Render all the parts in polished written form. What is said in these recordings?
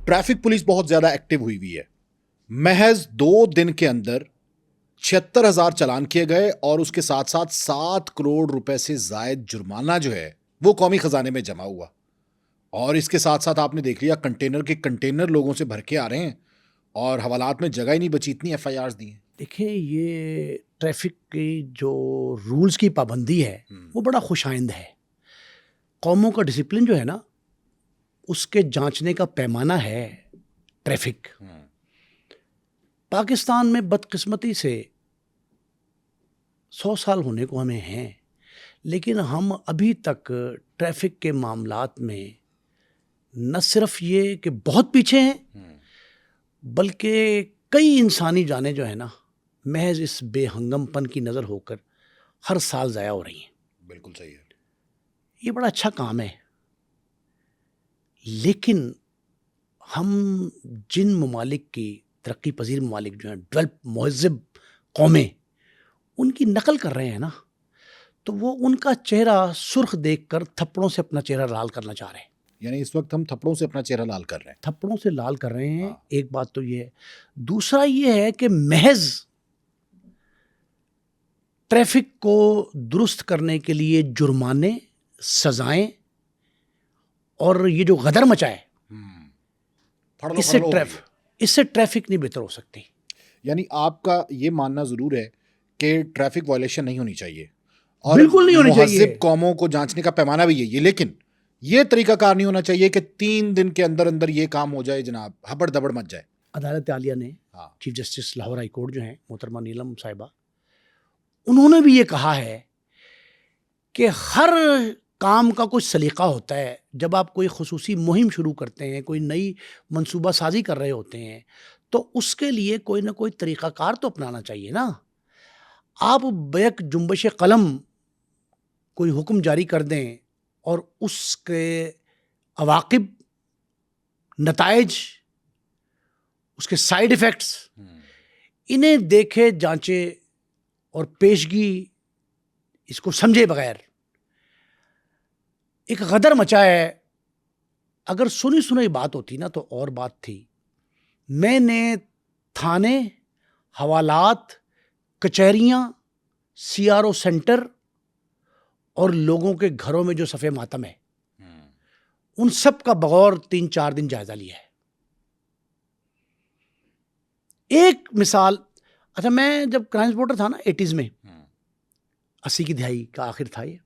Traffic police بہت زیادہ active ہوئی ہے. محض 2 دن کے اندر 76,000 چلان کیے گئے اور اس کے ساتھ ساتھ 7 کروڑ روپے سے زائد جرمانہ جو ہے وہ قومی خزانے میں جمع ہوا. اور اس کے ساتھ ساتھ آپ نے دیکھ لیا کنٹینر کے کنٹینر لوگوں سے بھر کے آ رہے ہیں اور حوالات میں جگہ ہی نہیں بچی, اتنی ایف آئی آرز دی ہیں. دیکھیں یہ ٹریفک کی جو رولز کی پابندی ہے وہ بڑا خوش آئند ہے. قوموں کا ڈسپلن جو ہے نا اس کے جانچنے کا پیمانہ ہے ٹریفک. پاکستان میں بدقسمتی سے 100 سال ہونے کو ہمیں ہیں, لیکن ہم ابھی تک ٹریفک کے معاملات میں نہ صرف یہ کہ بہت پیچھے ہیں بلکہ کئی انسانی جانیں جو ہے نا محض اس بے ہنگم پن کی نظر ہو کر ہر سال ضائع ہو رہی ہیں. بالکل صحیح ہے. یہ بڑا اچھا کام ہے, لیکن ہم جن ممالک کی ترقی پذیر ممالک جو ہیں ڈیولپ مہذب قومیں ان کی نقل کر رہے ہیں نا, تو وہ ان کا چہرہ سرخ دیکھ کر تھپڑوں سے اپنا چہرہ لال کرنا چاہ رہے ہیں. یعنی اس وقت ہم تھپڑوں سے اپنا چہرہ لال کر رہے ہیں. تھپڑوں سے لال کر رہے ہیں. ایک بات تو یہ ہے. دوسرا یہ ہے کہ محض ٹریفک کو درست کرنے کے لیے جرمانے, سزائیں اور یہ جو غدر مچائے اس سے ٹریفک نہیں بہتر ہو سکتی. یعنی آپ کا یہ ماننا ضرور ہے کہ ٹریفک وائلیشن نہیں ہونی چاہیے اور بالکل نہیں ہونی چاہیے. مہذب قوموں کو جانچنے کا پیمانہ بھی یہی ہے, لیکن یہ طریقہ کار نہیں ہونا چاہیے کہ 3 دن کے اندر اندر یہ کام ہو جائے جناب, ہبڑ دبڑ مچ جائے. عدالت عالیہ نے chief justice Lahore high court جو ہیں محترمہ نیلم صاحبہ, انہوں نے بھی یہ کہا ہے کہ ہر کام کا کچھ سلیقہ ہوتا ہے. جب آپ کوئی خصوصی مہم شروع کرتے ہیں, کوئی نئی منصوبہ سازی کر رہے ہوتے ہیں, تو اس کے لیے کوئی نہ کوئی طریقہ کار تو اپنانا چاہیے نا. آپ بیک جنبش قلم کوئی حکم جاری کر دیں اور اس کے عواقب, نتائج, اس کے سائیڈ ایفیکٹس انہیں دیکھے جانچے اور پیشگی اس کو سمجھے بغیر ایک غدر مچا ہے. اگر سنی سنی بات ہوتی نا تو اور بات تھی. میں نے تھانے, حوالات, کچہریاں, سی آر او سینٹر اور لوگوں کے گھروں میں جو صفے ماتم ہے ان سب کا بغور 3-4 دن جائزہ لیا ہے. ایک مثال, اچھا میں جب کرائم رپورٹر تھا نا 80s میں, 80 کی دہائی کا آخر تھا یہ,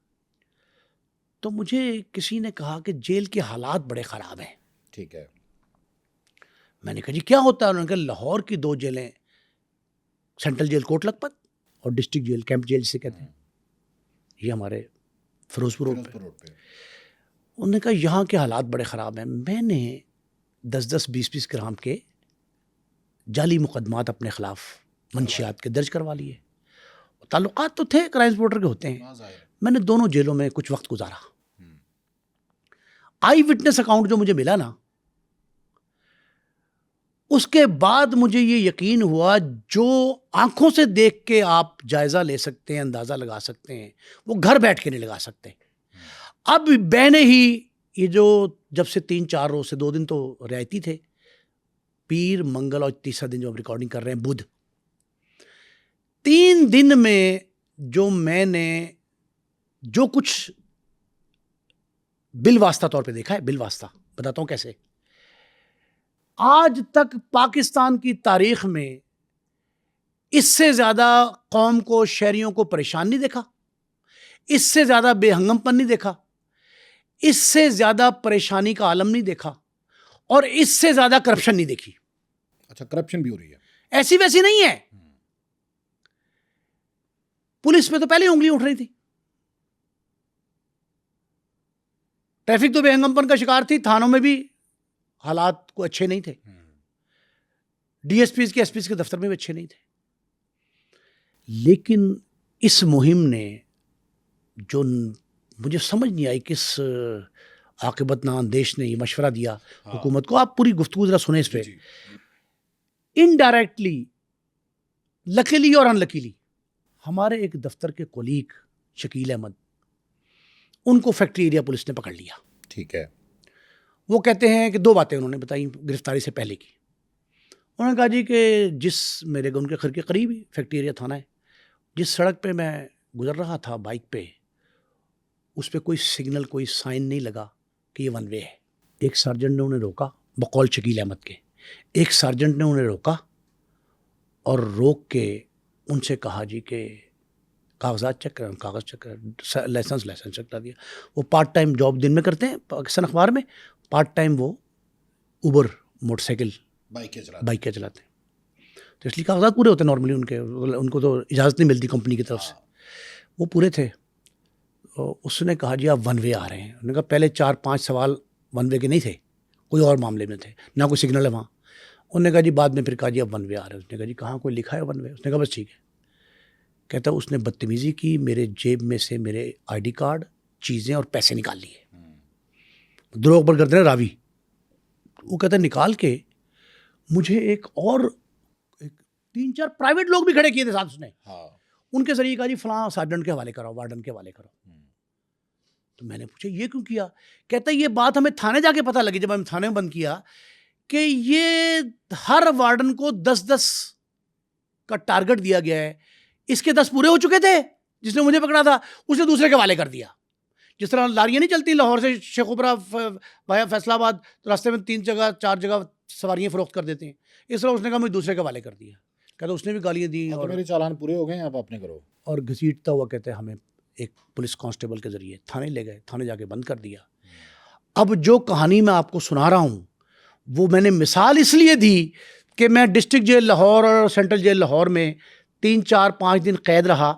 تو مجھے کسی نے کہا کہ جیل کے حالات بڑے خراب ہیں. ٹھیک ہے. میں نے کہا جی کیا ہوتا ہے؟ انہوں نے کہا لاہور کی 2 جیلیں, سینٹرل جیل کوٹ لکھپت اور ڈسٹرکٹ جیل کیمپ جیل سے کہتے ہیں, یہ ہمارے فیروزپور روڈ پہ. انہوں نے کہا یہاں کے حالات بڑے خراب ہیں. میں نے 10-10, 20-20 گرام کے جعلی مقدمات اپنے خلاف منشیات کے درج کروا لیے. تعلقات تو تھے کرائم رپورٹر کے ہوتے ہیں. میں نے دونوں جیلوں میں کچھ وقت گزارا. آئی وٹنس اکاؤنٹ جو مجھے ملا نا, اس کے بعد مجھے یہ یقین ہوا جو آنکھوں سے دیکھ کے آپ جائزہ لے سکتے ہیں, اندازہ لگا سکتے ہیں, وہ گھر بیٹھ کے نہیں لگا سکتے. اب بہنے ہی یہ جو جب سے 3-4 روز سے 2 دن تو رعایتی تھے, پیر, منگل اور تیسرا دن جو ہم ریکارڈنگ کر رہے ہیں بدھ, 3 دن میں جو میں نے جو کچھ بالواسطہ طور پہ دیکھا ہے, بالواسطہ بتاتا ہوں کیسے. آج تک پاکستان کی تاریخ میں اس سے زیادہ قوم کو, شہریوں کو پریشان نہیں دیکھا, اس سے زیادہ بے ہنگم پن نہیں دیکھا, اس سے زیادہ پریشانی کا عالم نہیں دیکھا, اور اس سے زیادہ کرپشن نہیں دیکھی. اچھا, کرپشن بھی ہو رہی ہے؟ ایسی ویسی نہیں ہے. پولیس پہ تو پہلے انگلی اٹھ رہی تھی, ٹریفک تو بے ہنگم پن کا شکار تھی, تھانوں میں بھی حالات کو اچھے نہیں تھے, ڈی ایس پیز کے, ایس پیز کے دفتر میں بھی اچھے نہیں تھے. لیکن اس مہم نے جو مجھے سمجھ نہیں آئی کس عاقبت اندیش نے یہ مشورہ دیا حکومت کو, آپ پوری گفتگو ذرا سنیں اس پہ. انڈائریکٹلی, لکیلی اور ان لکیلی, ہمارے ایک دفتر کے کولیگ شکیل احمد, ان کو فیکٹری ایریا پولیس نے پکڑ لیا. ٹھیک ہے. وہ کہتے ہیں کہ 2 باتیں انہوں نے بتائی گرفتاری سے پہلے کی. انہوں نے کہا جی کہ جس میرے ان کے گھر کے قریب ہی فیکٹری ایریا تھانہ ہے, جس سڑک پہ میں گزر رہا تھا بائک پہ, اس پہ کوئی سگنل, کوئی سائن نہیں لگا کہ یہ ون وے ہے. ایک سارجنٹ نے انہیں روکا, بقول شکیل احمد کے ایک سارجنٹ نے انہیں روکا اور روک کے ان سے کہا جی کہ کاغذات چیک کریں, کاغذ چیک کریں, لائسنس چیک کرا دیا. وہ پارٹ ٹائم جاب دن میں کرتے ہیں پاکستان اخبار میں, پارٹ ٹائم وہ اوبر موٹر سائیکل بائک کے چلاتے ہیں, تو اس لیے کاغذات پورے ہوتے ہیں نارملی ان کو تو اجازت نہیں ملتی کمپنی کی طرف سے, وہ پورے تھے. اس نے کہا جی آپ ون وے آ رہے ہیں. انہوں نے کہا پہلے 4-5 سوال ون وے کے نہیں تھے, کوئی اور معاملے میں تھے, نہ کوئی سگنل ہے وہاں. انہوں نے کہا جی بعد میں پھر کہا جی اب ون وے آ رہے ہیں. اس نے کہا جی کہاں کوئی لکھا ہے ون وے؟ اس نے کہا بس ٹھیک ہے. کہتا اس نے بدتمیزی کی, میرے جیب میں سے میرے آئی ڈی کارڈ, چیزیں اور پیسے نکال لیے. دروغ پر کرتے ہیں راوی. وہ کہتا ہے نکال کے مجھے ایک 3-4 پرائیویٹ لوگ بھی کھڑے کیے تھے ساتھ اس نے, ان کے ذریعے کہا جی فلاں سارجنٹ کے حوالے کرو, وارڈن کے حوالے کرو. تو میں نے پوچھا یہ کیوں کیا؟ کہتا ہے یہ بات ہمیں تھانے جا کے پتہ لگی جب ہم تھانے میں بند کیا کہ یہ ہر وارڈن کو 10-10 کا ٹارگٹ دیا گیا ہے. اس کے 10 پورے ہو چکے تھے, جس نے مجھے پکڑا تھا اس نے دوسرے کے حوالے کر دیا. جس طرح لاریاں نہیں چلتی لاہور سے شیخ اوپرا ویا فیصل آباد, تو راستے میں 3-4 جگہ سواریاں فروخت کر دیتے ہیں, اس طرح اس نے کہا مجھے دوسرے کے حوالے کر دیا. کہتا اس نے بھی گالیاں دی اور میرے چالان پورے ہو گئے ہیں, اب آپ نے کرو. اور گھسیٹتا ہوا کہتے ہیں ہمیں ایک پولیس کانسٹیبل کے ذریعے تھانے لے گئے, تھانے جا کے بند کر دیا. اب جو کہانی میں آپ کو سنا رہا ہوں وہ میں نے مثال اس لیے دی کہ میں ڈسٹرکٹ جیل لاہور اور سینٹرل جیل لاہور میں 3-4-5 دن قید رہا.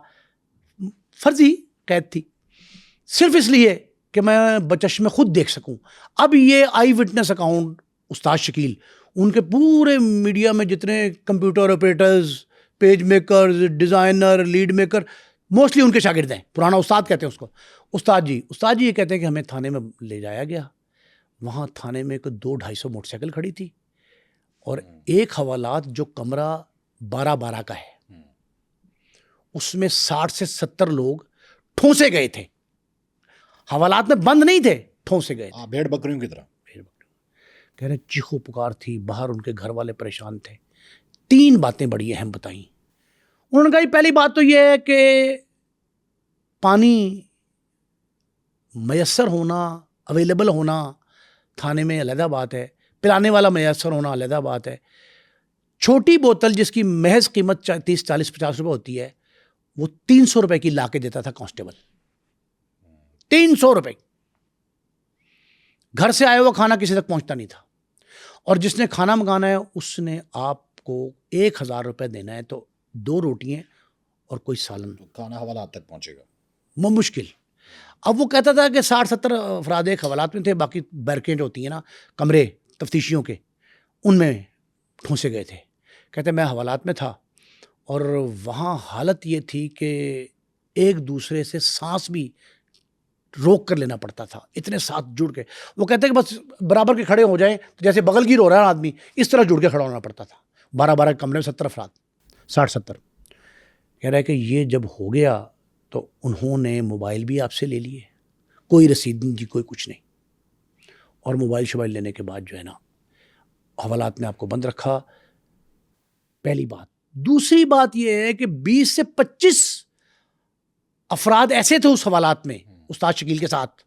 فرضی قید تھی, صرف اس لیے کہ میں بچشمے خود دیکھ سکوں. اب یہ آئی وٹنس اکاؤنٹ استاد شکیل, ان کے پورے میڈیا میں جتنے computer operators, page makers, designer, lead maker, mostly ان کے شاگرد ہیں. پرانا استاد کہتے ہیں اس کو. استاد جی یہ کہتے ہیں کہ ہمیں تھانے میں لے جایا گیا. وہاں تھانے میں 200-250 موٹر سائیکل کھڑی تھی اور ایک حوالات جو کمرہ 12-12 کا ہے اس میں 60 سے 70 لوگ ٹھونسے گئے تھے. حوالات میں بند نہیں تھے, ٹھونسے گئے تھے بھیڑ بکریوں کی طرح. کہہ رہے چیخو پکار تھی باہر, ان کے گھر والے پریشان تھے. 3 باتیں بڑی اہم بتائیں. انہوں نے کہا پہلی بات تو یہ ہے کہ پانی میسر ہونا, اویلیبل ہونا تھانے میں علیحدہ بات ہے, پلانے والا میسر ہونا علیحدہ بات ہے. چھوٹی بوتل جس کی محض قیمت 30-40-50 روپے ہوتی ہے وہ 300 روپے کی لا کے دیتا تھا کانسٹیبل. 300 روپے. گھر سے آیا ہوا کھانا کسی تک پہنچتا نہیں تھا, اور جس نے کھانا منگانا ہے اس نے آپ کو 1000 روپے دینا ہے تو 2 روٹیاں اور کوئی سالن, کھانا حوالات تک پہنچے گا, وہ مشکل. اب وہ کہتا تھا کہ 60-70 افراد ایک حوالات میں تھے, باقی بیرکیں جو ہوتی ہیں نا کمرے تفتیشیوں کے, ان میں ٹھونسے گئے تھے. کہتے میں حوالات میں تھا اور وہاں حالت یہ تھی کہ ایک دوسرے سے سانس بھی روک کر لینا پڑتا تھا, اتنے ساتھ جڑ کے. وہ کہتے ہیں کہ بس برابر کے کھڑے ہو جائیں تو جیسے بغل گیر ہو رہا ہے آدمی, اس طرح جڑ کے کھڑا ہونا پڑتا تھا. 12 کمرے میں 70 افراد, 60-70. کہہ رہا ہے کہ یہ جب ہو گیا تو انہوں نے موبائل بھی آپ سے لے لیے, کوئی رسید نہیں جی, کوئی کچھ نہیں. اور موبائل شوبائل لینے کے بعد جو ہے نا حوالات میں آپ کو بند رکھا. پہلی بات. دوسری بات یہ ہے کہ 20 سے 25 افراد ایسے تھے اس حوالات میں استاد شکیل کے ساتھ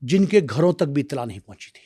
جن کے گھروں تک بھی اطلاع نہیں پہنچی تھی.